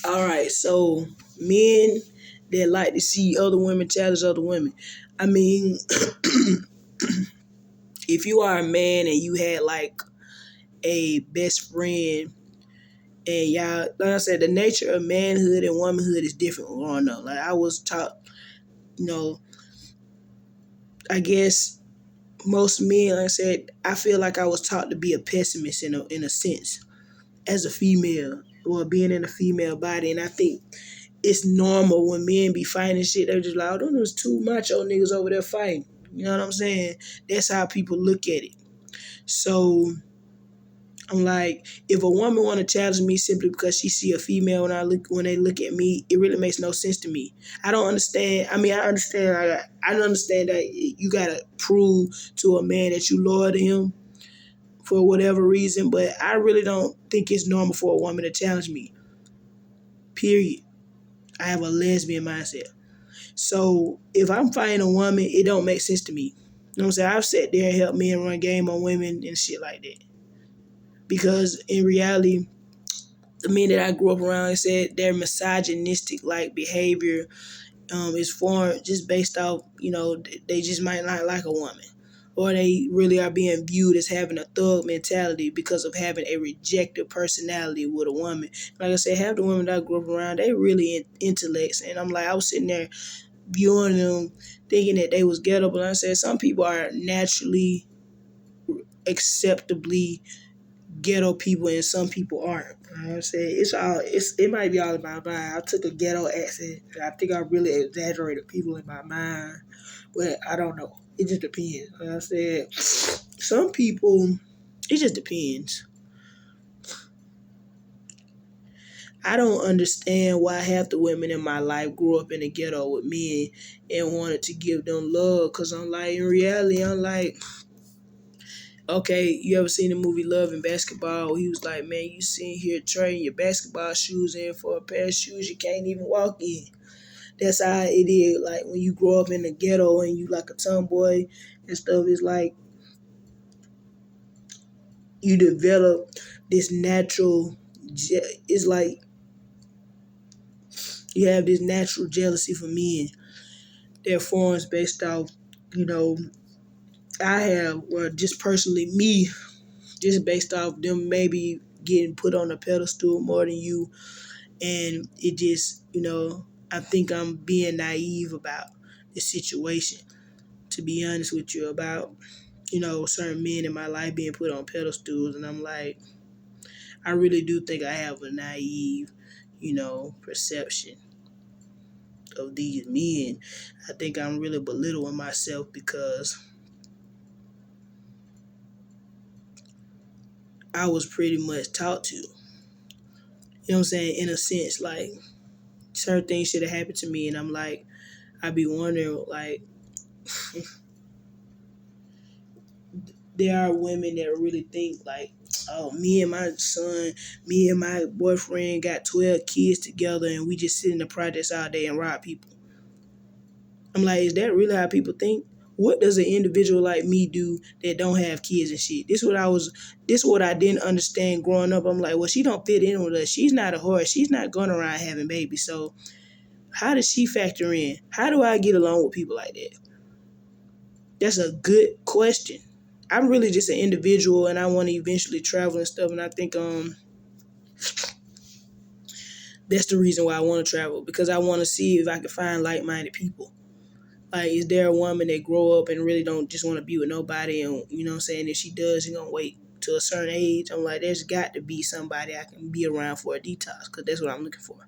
All right, so men that like to see other women challenge other women. I mean, if you are a man and you had like a best friend and y'all, like I said, the nature of manhood and womanhood is different growing up. Like I was taught, you know, I guess most men, like I said, I feel like I was taught to be a pessimist in a sense as a female or being in a female body, and I think it's normal when men be fighting shit. They're just like, oh, there's two macho niggas over there fighting. You know what I'm saying? That's how people look at it. So I'm like, if a woman want to challenge me simply because she see a female when they look at me, it really makes no sense to me. I don't understand. I mean, I understand. I understand that you gotta prove to a man that you loyal to him for whatever reason, but I really don't think it's normal for a woman to challenge me. Period. I have a lesbian mindset. So if I'm fighting a woman, it don't make sense to me. You know what I'm saying? I've sat there and helped men run game on women and shit like that. Because in reality, the men that I grew up around said their misogynistic like behavior is formed just based off, they just might not like a woman. Or they really are being viewed as having a thug mentality because of having a rejected personality with a woman. Like I said, half the women that I grew up around, they really intellects. And I'm like, I was sitting there viewing them, thinking that they was ghetto. But like I said, some people are naturally, acceptably ghetto people, and some people aren't. You know what I'm saying? It might be all in my mind. I took a ghetto accent. I think I really exaggerated people in my mind, but I don't know. It just depends. Like I said, some people, it just depends. I don't understand why half the women in my life grew up in the ghetto with me and wanted to give them love. Cause I'm like, in reality, I'm like, okay, you ever seen the movie Love and Basketball? He was like, man, you sitting here trading your basketball shoes in for a pair of shoes you can't even walk in. That's how it is. Like when you grow up in the ghetto and you like a tomboy and stuff, it's like you develop this natural, it's like you have this natural jealousy for men that forms based off, you know, I have, well, just personally me, just based off them maybe getting put on a pedestal more than you. And it just, I think I'm being naive about the situation, to be honest with you, about, certain men in my life being put on pedestals. And I'm like, I really do think I have a naive, perception of these men. I think I'm really belittling myself because I was pretty much taught to. You know what I'm saying? In a sense, like certain things should have happened to me, and I'm like, I be wondering, like, there are women that really think like, oh, me and my boyfriend got 12 kids together, and we just sit in the projects all day and rob people. I'm like, is that really how people think? What does an individual like me do that don't have kids and shit? This is what I didn't understand growing up. I'm like, well, she don't fit in with us. She's not a whore. She's not going around having babies. So how does she factor in? How do I get along with people like that? That's a good question. I'm really just an individual, and I want to eventually travel and stuff. And I think that's the reason why I want to travel, because I want to see if I can find like-minded people. Like, is there a woman that grow up and really don't just want to be with nobody? And, you know what I'm saying, if she does, she's going to wait to a certain age. I'm like, there's got to be somebody I can be around for a detox, because that's what I'm looking for.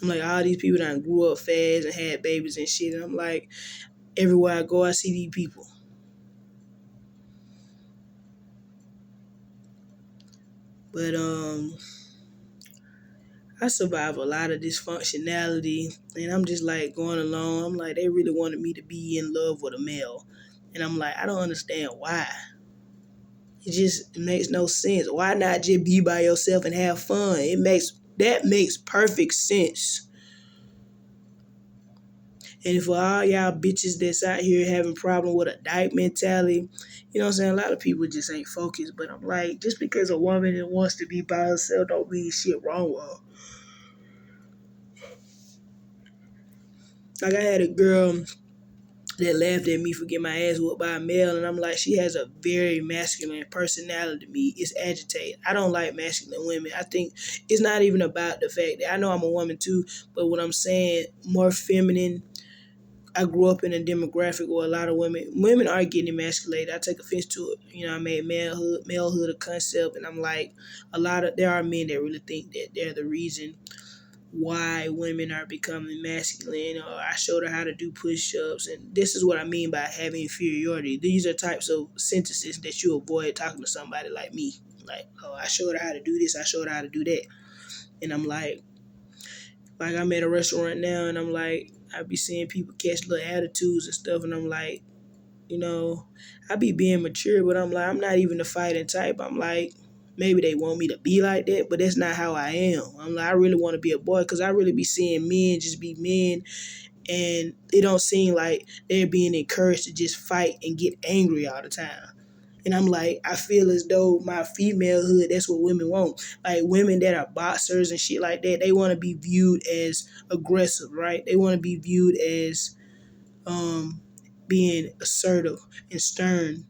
I'm like, all these people that grew up fast and had babies and shit. And I'm like, everywhere I go, I see these people. But I survive a lot of dysfunctionality, and I'm just like going along. I'm like, they really wanted me to be in love with a male, and I'm like, I don't understand why. It just makes no sense. Why not just be by yourself and have fun? That makes perfect sense. And for all y'all bitches that's out here having problem with a dyke mentality, you know what I'm saying? A lot of people just ain't focused. But I'm like, just because a woman that wants to be by herself don't mean shit wrong with her. Like I had a girl that laughed at me for getting my ass whooped by a male, and I'm like, she has a very masculine personality to me. It's agitated. I don't like masculine women. I think it's not even about the fact that I know I'm a woman too, but what I'm saying, more feminine. I grew up in a demographic where a lot of women are getting emasculated. I take offense to it. You know, I made malehood a concept, and I'm like, there are men that really think that they're the reason why women are becoming masculine, or I showed her how to do push-ups, and this is what I mean by having inferiority. These are types of sentences that you avoid talking to somebody like me. Like, oh, I showed her how to do this, I showed her how to do that. And I'm like I'm at a restaurant now, and I'm like, I be seeing people catch little attitudes and stuff, and I'm like, you know, I be being mature, but I'm like, I'm not even the fighting type. I'm like, maybe they want me to be like that, but that's not how I am. I'm like, I really want to be a boy because I really be seeing men just be men, and it don't seem like they're being encouraged to just fight and get angry all the time. And I'm like, I feel as though my femalehood, that's what women want. Like women that are boxers and shit like that, they want to be viewed as aggressive, right? They want to be viewed as um, being assertive and stern.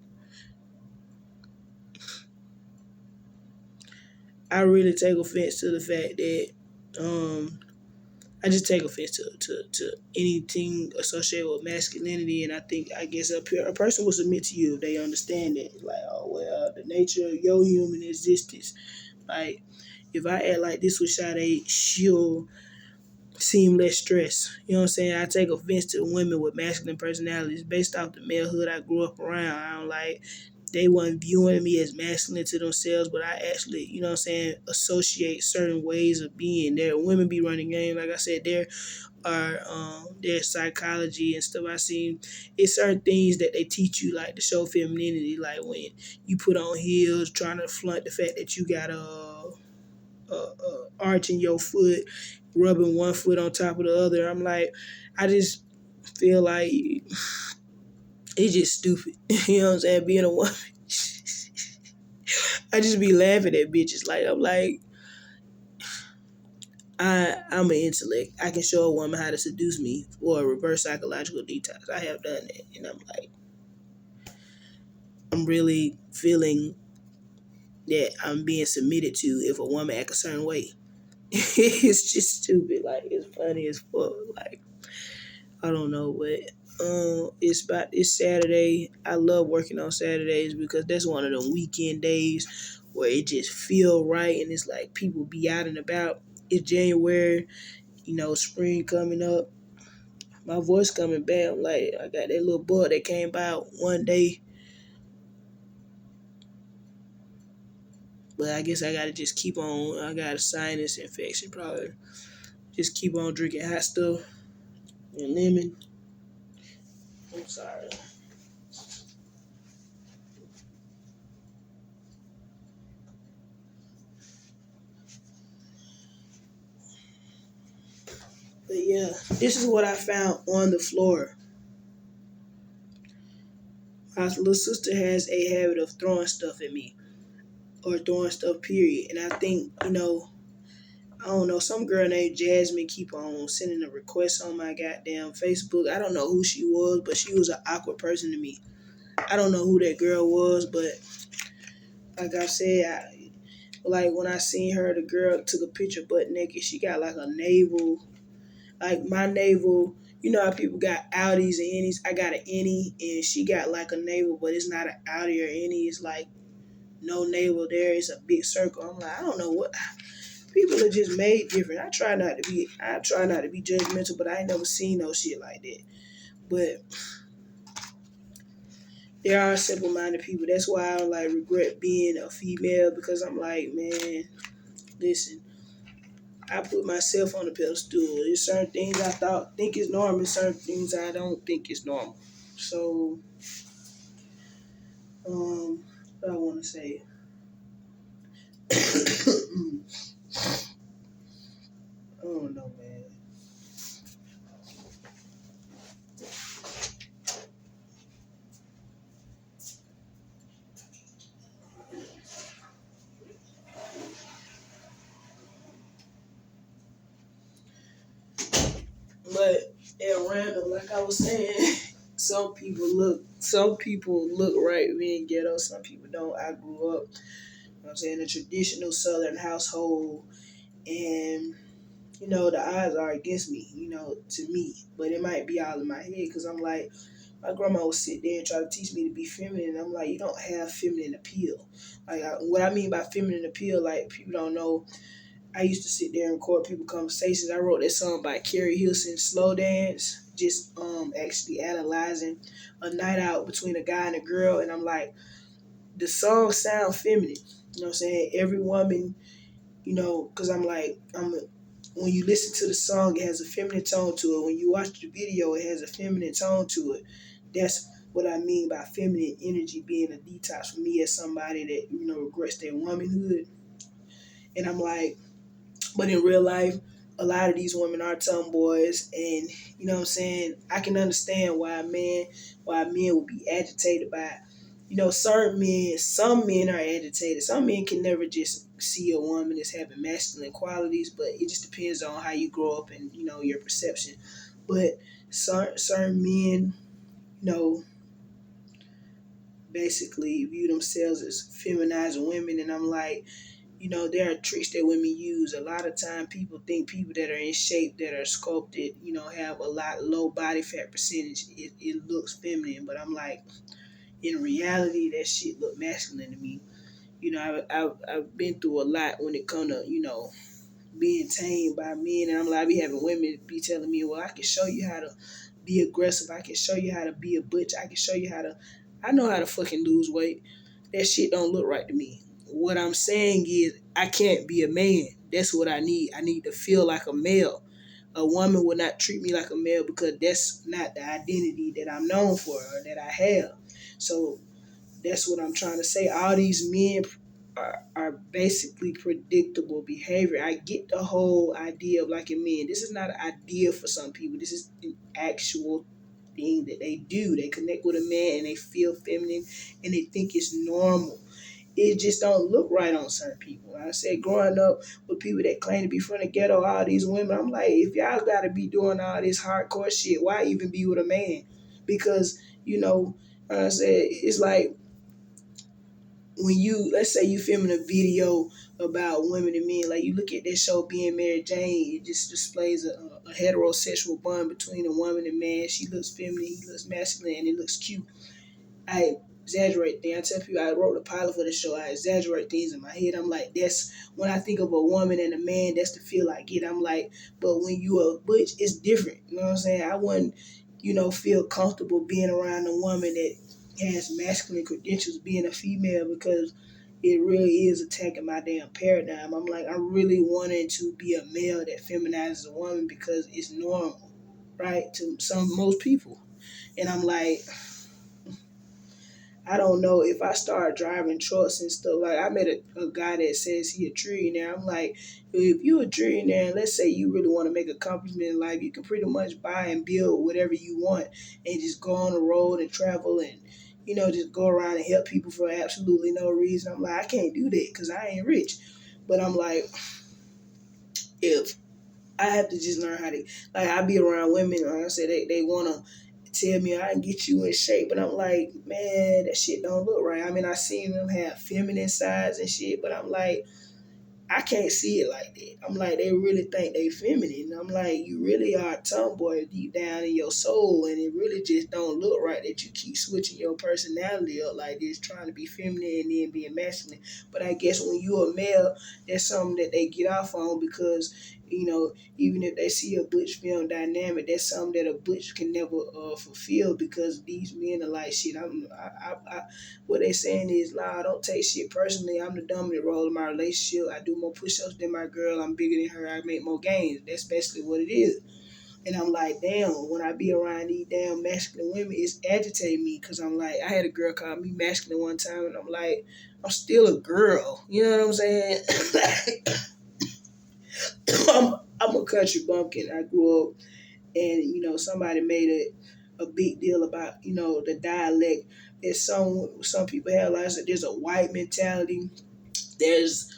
I really take offense to the fact that um, I just take offense to anything associated with masculinity, and I guess a person will submit to you if they understand that. Like, oh well, the nature of your human existence. Like, if I act like this with Sade, she'll seem less stressed. You know what I'm saying? I take offense to women with masculine personalities based off the malehood I grew up around. I don't like they weren't viewing me as masculine to themselves, but I actually, you know what I'm saying, associate certain ways of being. There women be running game. Like I said, there are their psychology and stuff I seen. It's certain things that they teach you like to show femininity, like when you put on heels, trying to flaunt the fact that you got arching your foot, rubbing one foot on top of the other. I'm like, I just feel like it's just stupid. You know what I'm saying? Being a woman, I just be laughing at bitches. Like I'm like, I'm an intellect. I can show a woman how to seduce me for a reverse psychological detox. I have done that, and I'm like, I'm really feeling that I'm being submitted to if a woman act a certain way. It's just stupid. Like it's funny as fuck. Like I don't know, but it's Saturday. I love working on Saturdays because that's one of them weekend days where it just feel right and it's like people be out and about. It's January, you know, spring coming up. My voice coming back. I'm like, I got that little bug that came by one day, but I guess I gotta just keep on. I got a sinus infection, probably. Just keep on drinking hot stuff and lemon. I'm sorry. But yeah, this is what I found on the floor. My little sister has a habit of throwing stuff at me or throwing stuff, period. And I think, you know, I don't know, some girl named Jasmine keep on sending a request on my goddamn Facebook. I don't know who she was, but she was an awkward person to me. I don't know who that girl was, but like I said, like when I seen her, the girl took a picture butt naked. She got like a navel, like my navel. You know how people got outies and innies? I got an innie, and she got like a navel, but it's not an outie or innie. It's like no navel there. It's a big circle. I'm like, I don't know what people are just made different. I try not to be judgmental, but I ain't never seen no shit like that. But there are simple minded people. That's why I like regret being a female because I'm like, man, listen, I put myself on the pedestal. There's certain things I think is normal, certain things I don't think is normal. So, what I want to say, I don't know, man. so random. Like I was saying, some people look right being ghetto, some people don't. I grew up, you know what I'm saying, in a traditional Southern household, and the odds are against me, to me. But it might be all in my head because I'm like, my grandma would sit there and try to teach me to be feminine. And I'm like, you don't have feminine appeal. Like, what I mean by feminine appeal, like, people don't know. I used to sit there and record people conversations. I wrote that song by Carrie Hilson, Slow Dance, just actually analyzing a night out between a guy and a girl. And I'm like, the song sound feminine. You know what I'm saying? Every woman, because when you listen to the song, it has a feminine tone to it. When you watch the video, it has a feminine tone to it. That's what I mean by feminine energy being a detox for me as somebody that, regrets their womanhood. And I'm like, but in real life, a lot of these women are tomboys, and you know what I'm saying. I can understand why men would be agitated by, certain men. Some men are agitated. Some men can never just see a woman as having masculine qualities, but it just depends on how you grow up and your perception. But certain men, you know, basically view themselves as feminizing women, and I'm like, there are tricks that women use. A lot of time people think people that are in shape, that are sculpted, have a lot low body fat percentage. It looks feminine, but I'm like, in reality, that shit look masculine to me. I've been through a lot when it comes to, being tamed by men, and I'm like, I be having women be telling me, well, I can show you how to be aggressive. I can show you how to be a butch. I can show you I know how to fucking lose weight. That shit don't look right to me. What I'm saying is, I can't be a man. That's what I need. I need to feel like a male. A woman will not treat me like a male because that's not the identity that I'm known for or that I have. So that's what I'm trying to say. All these men are basically predictable behavior. I get the whole idea of liking men. This is not an idea for some people. This is an actual thing that they do. They connect with a man and they feel feminine and they think it's normal. It just don't look right on certain people. I said, growing up with people that claim to be from the ghetto, all these women, I'm like, if y'all got to be doing all this hardcore shit, why even be with a man? Because, I said, it's like, when let's say you filming a video about women and men, like you look at that show Being Mary Jane, it just displays a heterosexual bond between a woman and man. She looks feminine, he looks masculine, and it looks cute. I exaggerate things. I tell people I wrote a pilot for the show. I exaggerate things in my head. I'm like, that's when I think of a woman and a man, that's the feel I get. I'm like, but when you a butch, it's different. You know what I'm saying? I wouldn't, feel comfortable being around a woman that has masculine credentials being a female because it really is attacking my damn paradigm. I'm like, I'm really wanting to be a male that feminizes a woman because it's normal, right? To most people. And I'm like, I don't know if I start driving trucks and stuff. Like, I met a guy that says he a trillionaire. I'm like, if you a trillionaire, and let's say you really want to make an accomplishment in life, you can pretty much buy and build whatever you want and just go on the road and travel and, just go around and help people for absolutely no reason. I'm like, I can't do that because I ain't rich. But I'm like, if I have to just learn how to, like, I be around women, like I said, they want to tell me I can get you in shape, but I'm like, man, that shit don't look right. I mean, I seen them have feminine sides and shit, but I'm like, I can't see it like that. I'm like, they really think they feminine. I'm like, you really are a tomboy deep down in your soul, and it really just don't look right that you keep switching your personality up like this, trying to be feminine and then being masculine. But I guess when you're a male, that's something that they get off on because, even if they see a butch film dynamic, that's something that a butch can never fulfill because these men are like, shit, what they saying is, nah, I don't take shit personally. I'm the dominant role in my relationship. I do more push-ups than my girl. I'm bigger than her. I make more gains. That's basically what it is. And I'm like, damn, when I be around these damn masculine women, it's agitating me because I'm like, I had a girl call me masculine one time, and I'm like, I'm still a girl. You know what I'm saying? I'm a country bumpkin. I grew up, and somebody made a big deal about the dialect. And some people have like, there's a white mentality. There's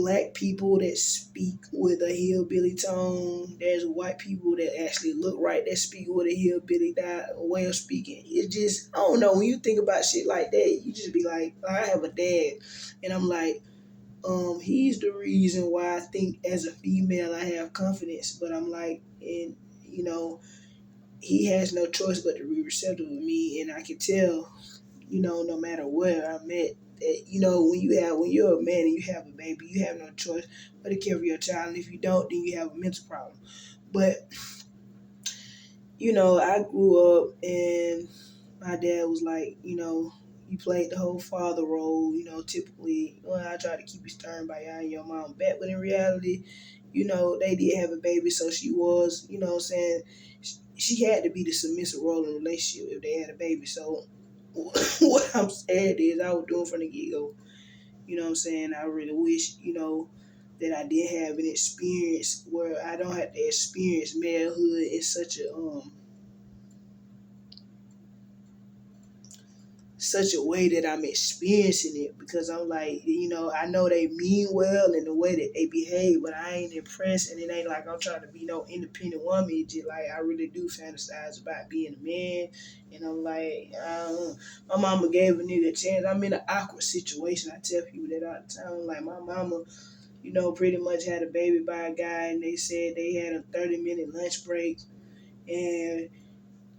black people that speak with a hillbilly tone. There's white people that actually look right that speak with a hillbilly way of speaking. It just, I don't know, when you think about shit like that, you just be like, I have a dad, and I'm like, he's the reason why I think as a female I have confidence. But I'm like, and you know, he has no choice but to be receptive of me, and I can tell, no matter where I'm at, that when you're a man and you have a baby, you have no choice but to care for your child. And if you don't, then you have a mental problem. But I grew up and my dad was like, you played the whole father role. Typically, I try to keep you stern by your mom back, but in reality, they did have a baby, so she was, what I'm saying, she had to be the submissive role in the relationship if they had a baby. So what I'm saying is I was doing from the get-go. What I'm saying? I really wish, that I did have an experience where I don't have to experience manhood in such a way that I'm experiencing it, because I'm like, I know they mean well in the way that they behave, but I ain't impressed, and it ain't like I'm trying to be no independent woman. It's just like I really do fantasize about being a man, and I'm like, my mama gave a nigga a chance. I'm in an awkward situation. I tell people that all the time. Like my mama, pretty much had a baby by a guy, and they said they had a 30-minute lunch break, and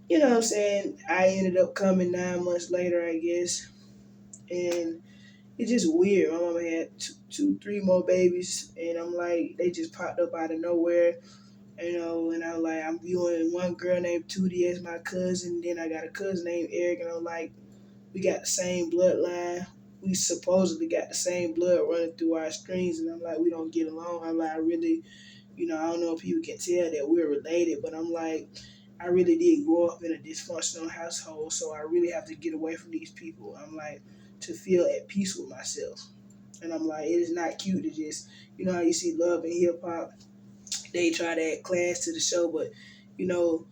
what I'm saying? I ended up coming 9 months later, I guess. And it's just weird. My mama had two, three more babies. And I'm like, they just popped up out of nowhere. And I'm like, I'm viewing one girl named Tootie as my cousin. Then I got a cousin named Eric. And I'm like, we got the same bloodline. We supposedly got the same blood running through our streams. And I'm like, we don't get along. I'm like, I really, I don't know if people can tell that we're related. But I'm like, I really did grow up in a dysfunctional household, so I really have to get away from these people. I'm like, to feel at peace with myself. And I'm like, it is not cute to just, how you see Love and Hip Hop, they try to add class to the show, but, you know,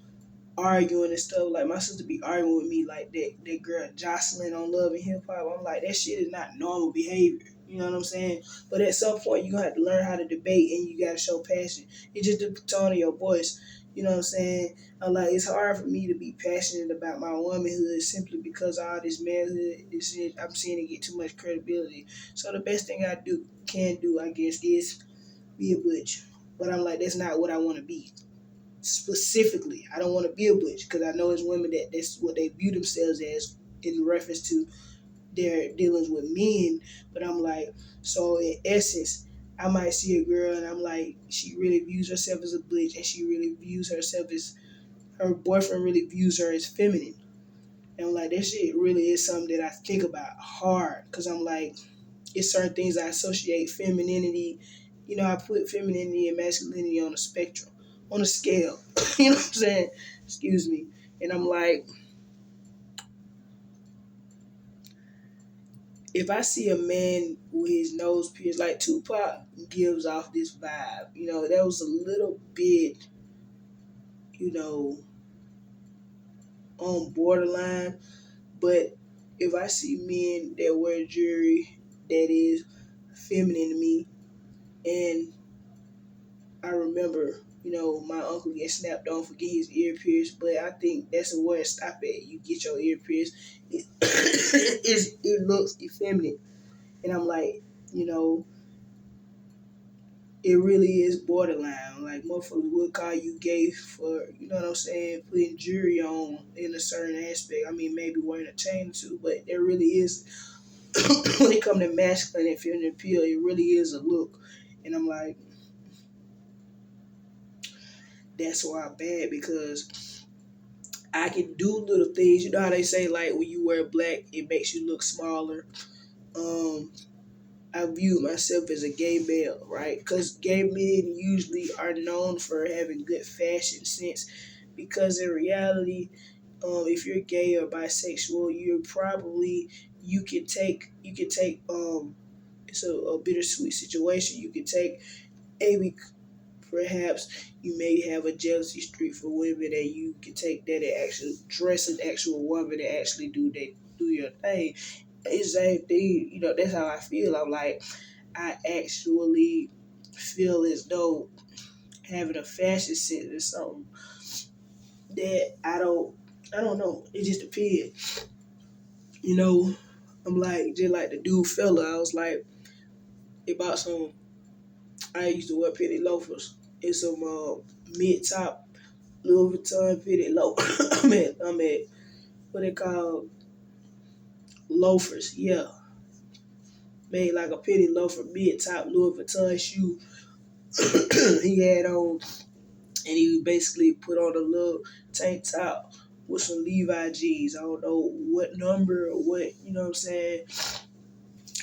arguing and stuff. Like my sister be arguing with me like that girl Jocelyn on Love and Hip Hop. I'm like, that shit is not normal behavior. You know what I'm saying? But at some point, you're going to have to learn how to debate, and you got to show passion. It's just the tone of your voice. You know what I'm saying? I'm like, it's hard for me to be passionate about my womanhood simply because all this manhood, I'm seeing it get too much credibility. So the best thing I can do, I guess, is be a butch. But I'm like, that's not what I want to be. Specifically, I don't want to be a butch, because I know it's women that's what they view themselves as in reference to their dealings with men. But I'm like, so in essence, I might see a girl and I'm like, she really views herself as a butch, and she really views herself as, her boyfriend really views her as feminine. And I'm like, that shit really is something that I think about hard, because I'm like, it's certain things I associate femininity. I put femininity and masculinity on a spectrum, on a scale. You know what I'm saying? Excuse me. And I'm like, if I see a man with his nose pierced, like Tupac gives off this vibe, that was a little bit, you know, on borderline. But if I see men that wear jewelry that is feminine to me, and I remember, my uncle get snapped on for getting his ear pierced, but I think that's where it stop at. You get your ear pierced, it looks effeminate. And I'm like, you know, it really is borderline. Like motherfuckers would call you gay for, you know what I'm saying, putting jewelry on in a certain aspect. I mean, maybe wearing a chain or two, but there really is, when it comes to masculine and feminine appeal, it really is a look. And I'm like, that's why I'm bad, because I can do little things. You know how they say, like, when you wear black, it makes you look smaller. Um, I view myself as a gay male, right? Because gay men usually are known for having good fashion sense. Because in reality, if you're gay or bisexual, you can take it's a bittersweet situation. You can take maybe perhaps you may have a jealousy streak for women, that you can take that and actually dress an actual woman and actually do your thing. It's the same thing, that's how I feel. I'm like, I actually feel as though having a fashion sense is something that I don't know. It just depends. You know, I'm like just like the dude fella. I was like about some. I used to wear penny loafers and some mid top Louis Vuitton penny loafers. I'm at what they call loafers. Yeah, made like a penny loafer mid top Louis Vuitton shoe. He had on, and he basically put on a little tank top with some Levi jeans. I don't know what number or what, you know what I'm saying.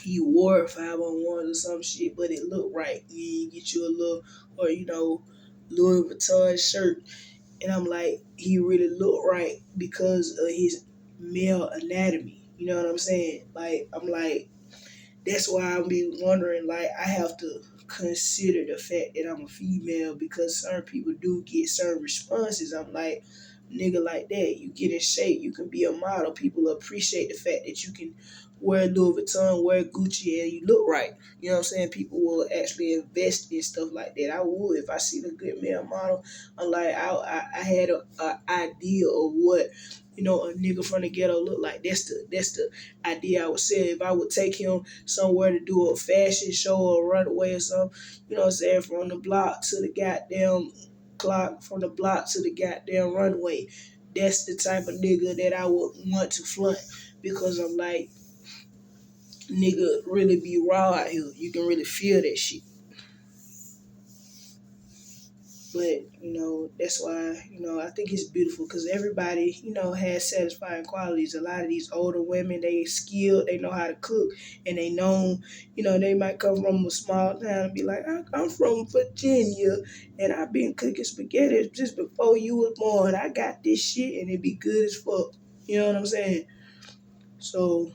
He wore 5 on 1 or some shit, but it looked right. You get you a little, or Louis Vuitton shirt, and I'm like, he really looked right because of his male anatomy. You know what I'm saying? Like, I'm like, that's why I be wondering, like, I have to consider the fact that I'm a female because certain people do get certain responses. I'm like, nigga, like that, you get in shape, you can be a model. People appreciate the fact that you can wear Louis Vuitton, wear Gucci, and you look right. You know what I'm saying? People will actually invest in stuff like that. I would if I see a good male model. I'm like, I had a idea of what a nigga from the ghetto look like. That's the idea I would say. If I would take him somewhere to do a fashion show or runway or something, you know what I'm saying, from the block to the goddamn clock, from the block to the goddamn runway. That's the type of nigga that I would want to flaunt because I'm like, nigga really be raw out here. You can really feel that shit. But, that's why, I think it's beautiful because everybody, has satisfying qualities. A lot of these older women, they skilled, they know how to cook, and they know, they might come from a small town and be like, I'm from Virginia, and I've been cooking spaghetti just before you was born. I got this shit, and it be good as fuck. You know what I'm saying? So,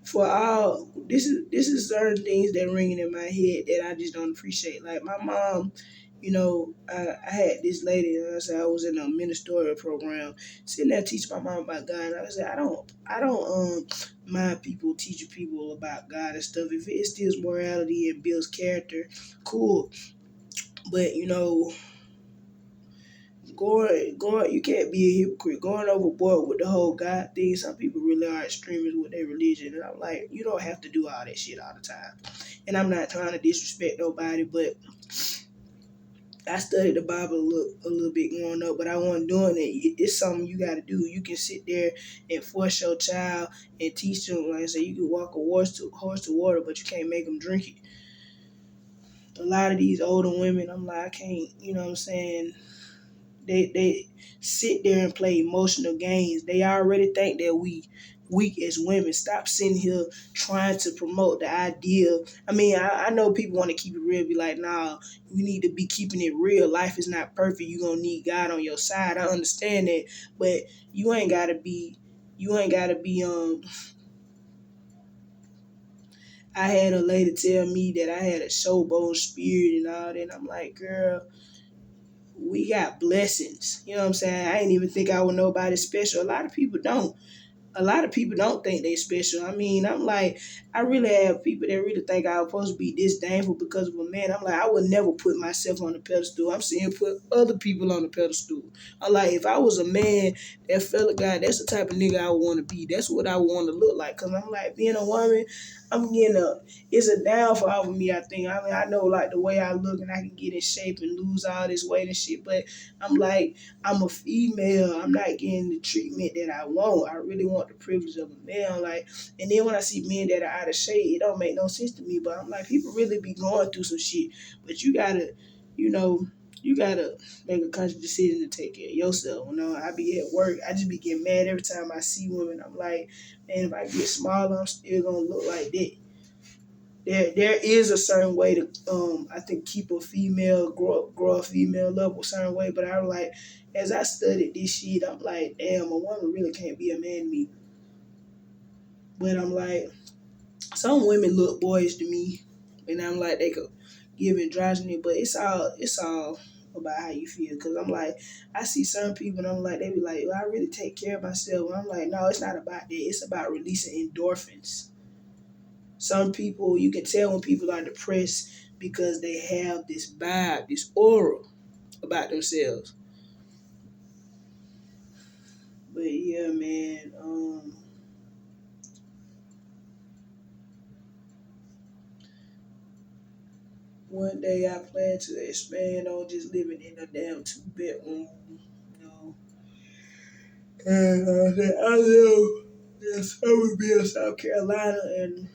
for all this is certain things that ringing in my head that I just don't appreciate. Like my mom, I had this lady, and I said I was in a ministerial program, sitting there teaching my mom about God. And I said I don't mind people teaching people about God and stuff if it instills morality and builds character, cool. But going, you can't be a hypocrite. Going overboard with the whole God thing. Some people really are extremists with their religion, and I'm like, you don't have to do all that shit all the time. And I'm not trying to disrespect nobody, but I studied the Bible a little bit growing up, but I wasn't doing it. It's something you got to do. You can sit there and force your child and teach them. Like I say, you can walk a horse to water, but you can't make them drink it. A lot of these older women, I'm like, I can't. You know what I'm saying? They sit there and play emotional games. They already think that we weak as women. Stop sitting here trying to promote the idea. I mean, I know people want to keep it real, be like, nah, we need to be keeping it real. Life is not perfect. You're gonna need God on your side. I understand that, but you ain't gotta be I had a lady tell me that I had a showboat spirit and all that, and I'm like, girl, we got blessings. You know what I'm saying? I didn't even think I was nobody special. A lot of people don't. A lot of people don't think they special. I mean, I'm like, I really have people that really think I'm supposed to be disdainful because of a man. I'm like, I would never put myself on the pedestal. I'm saying put other people on the pedestal. I'm like, if I was a man that felt a guy, that's the type of nigga I would want to be. That's what I would want to look like. Cause I'm like, being a woman, it's a downfall for me, I think. I mean, I know like the way I look and I can get in shape and lose all this weight and shit, but I'm like, I'm a female. I'm not getting the treatment that I want. I really want the privilege of a male. Like, and then when I see men that are out of shape, it don't make no sense to me. But I'm like, people really be going through some shit. But you know, you gotta make a conscious decision to take care of yourself. I be at work. I just be getting mad every time I see women. I'm like, man, if I get smaller, I'm still gonna look like that. There is a certain way to I think keep a female grow a female up a certain way, but I'm like, as I studied this shit, I'm like, damn, a woman really can't be a man to me. But I'm like, some women look boyish to me, and I'm like, they could give androgyny, but it's all about how you feel. Cause I'm like, I see certain people and I'm like, they be like, well, I really take care of myself. And I'm like, no, it's not about that. It's about releasing endorphins. Some people, you can tell when people are depressed because they have this vibe, this aura about themselves. But yeah, man. One day I plan to expand on just living in a damn 2 bedroom, you know. And I live in Summerville, South Carolina, and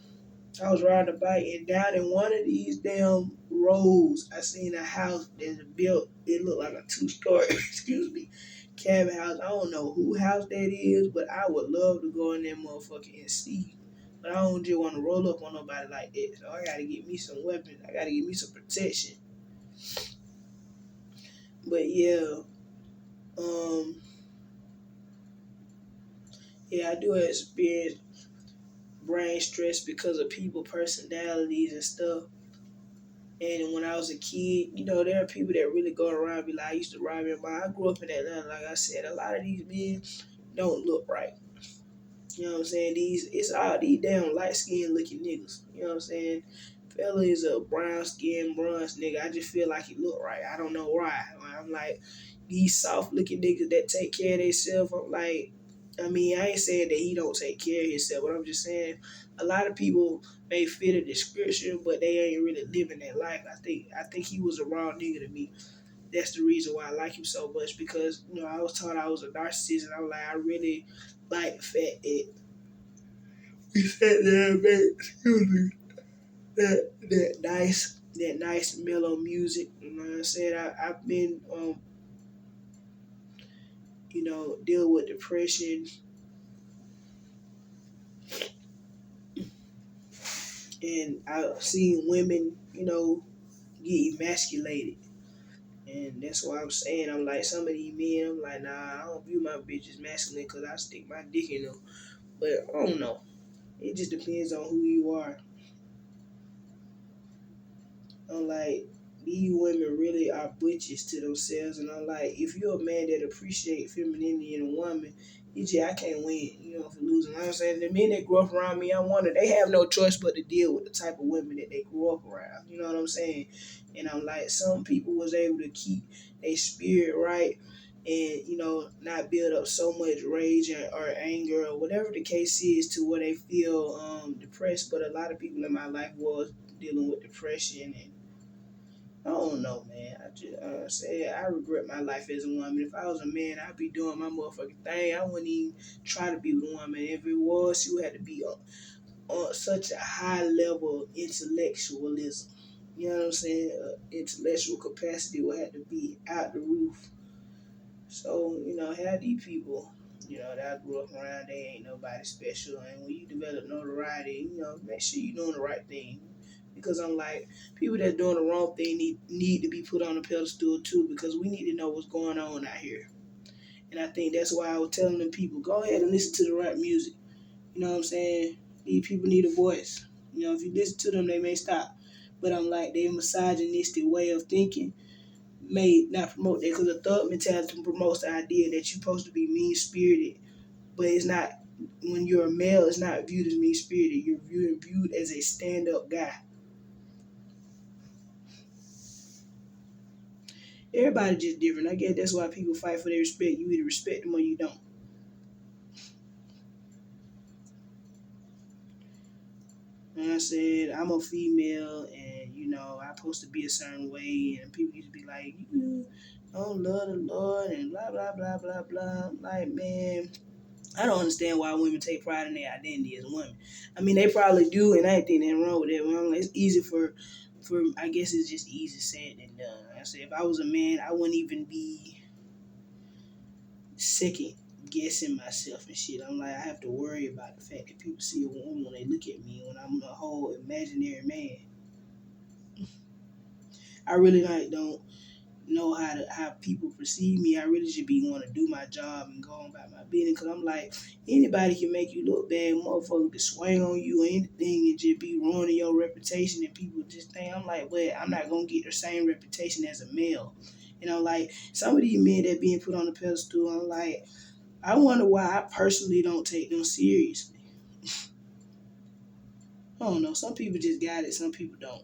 I was riding a bike, and down in one of these damn roads, I seen a house that's built. It looked like a 2 story, excuse me, cabin house. I don't know who house that is, but I would love to go in that motherfucker and see. But I don't just want to roll up on nobody like that. So I gotta get me some weapons. I gotta get me some protection. But yeah, um, yeah, I do experience brain stress because of people personalities and stuff. And when I was a kid, there are people that really go around and be like, I used to ride in my. I grew up in Atlanta, like I said. A lot of these men don't look right. You know what I'm saying? It's all these damn light skinned looking niggas. You know what I'm saying? Fella is a brown skinned bronze nigga. I just feel like he look right. I don't know why. I'm like, these soft looking niggas that take care of themselves. I'm like, I mean, I ain't saying that he don't take care of himself, but I'm just saying a lot of people may fit a description, but they ain't really living that life. I think he was a raw nigga to me. That's the reason why I like him so much because I was taught I was a narcissist, and I'm like, I really like the fact that he sat there and made, excuse me, that nice mellow music. You know what I'm saying? I've been dealing with depression, and I've seen women get emasculated. And that's why I'm saying, I'm like, some of these men, I'm like, nah, I don't view my bitches masculine because I stick my dick in them. But I don't know. It just depends on who you are. I'm like, these women really are butches to themselves. And I'm like, if you're a man that appreciates femininity in a woman, I can't win, for losing. You know what I'm saying? The men that grew up around me, I wonder, they have no choice but to deal with the type of women that they grew up around. You know what I'm saying? And I'm like, some people was able to keep their spirit right and, not build up so much rage or anger or whatever the case is to where they feel depressed. But a lot of people in my life was dealing with depression and I don't know, man. I just say I regret my life as a woman. If I was a man, I'd be doing my motherfucking thing. I wouldn't even try to be with a woman. If it was, she would have to be on such a high level of intellectualism. You know what I'm saying? Intellectual capacity would have to be out the roof. So, have these people, that I grew up around, they ain't nobody special. And when you develop notoriety, make sure you're doing the right thing. Because I'm like, people that doing the wrong thing need to be put on a pedestal too, because we need to know what's going on out here. And I think that's why I was telling them people, go ahead and listen to the rap music. You know what I'm saying? These people need a voice. If you listen to them, they may stop. But I'm like, their misogynistic way of thinking may not promote that, because the thug mentality promotes the idea that you're supposed to be mean spirited, but it's not. When you're a male, it's not viewed as mean spirited. You're viewed as a stand up guy. Everybody just different. I guess that's why people fight for their respect. You either respect them or you don't. And I said, I'm a female and, I'm supposed to be a certain way. And people used to be like, you don't love the Lord and blah, blah, blah, blah, blah. I'm like, man, I don't understand why women take pride in their identity as women. I mean, they probably do, and I ain't think nothing wrong with that. Well, it's easy I guess it's just easy said than done. I said, if I was a man, I wouldn't even be second guessing myself and shit. I'm like, I have to worry about the fact that people see a woman when they look at me when I'm a whole imaginary man. I really don't know how people perceive me. I really should be want to do my job and go on about my business. Cause I'm like, anybody can make you look bad. Motherfucker can swing on you or anything and just be ruining your reputation. And people just think I'm like, well, I'm not gonna get the same reputation as a male. Like some of these men that being put on the pedestal, I'm like, I wonder why I personally don't take them seriously. I don't know. Some people just got it, some people don't.